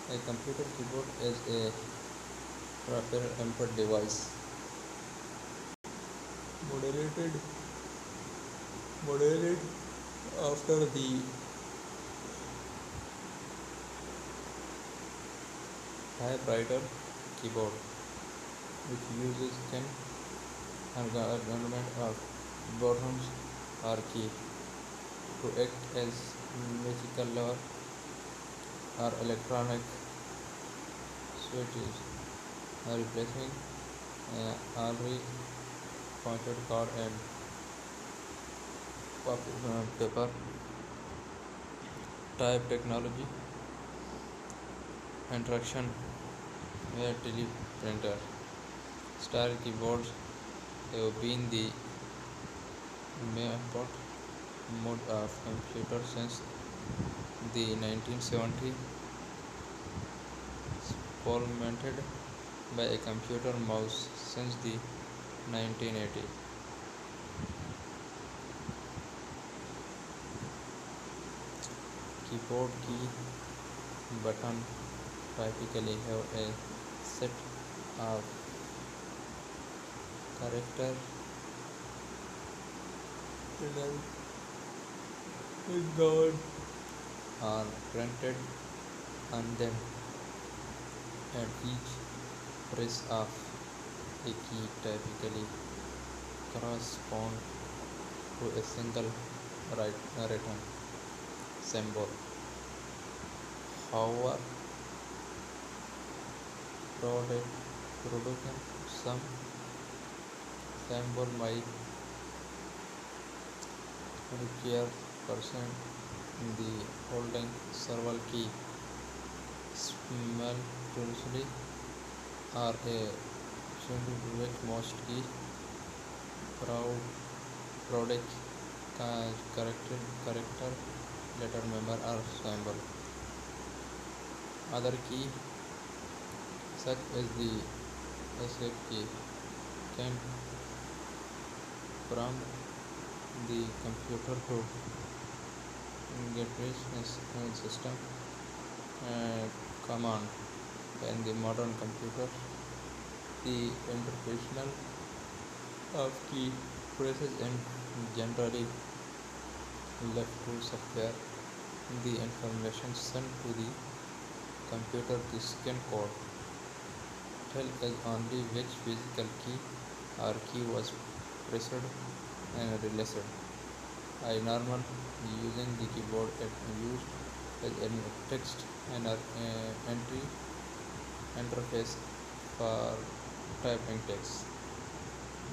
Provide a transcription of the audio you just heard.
A computer keyboard is a proper input device moderated moderated after the typewriter keyboard, which uses thin arrangement of buttons or key to act as musical lever or electronic switches, replacing already pointed card and paper type technology interaction where teleprinter style keyboards have been the main mode of computer since the 1970s, supplemented by a computer mouse since the 1980s. Keyboard key button typically have a set of characters God are printed on them, and each press of a key typically corresponds to a single written symbol. However, product, production some symbol might require person in the holding several key simultaneously or a single with most key proud product character letter member or symbol. Other key such as the escape key can prompt the computer to get system command. In the modern computer, the interpretation of key presses and generally left to software the information sent to the computer. The second code tell us only which physical key or key was pressed and released. I normal using the keyboard used as a text and entry interface for typing text.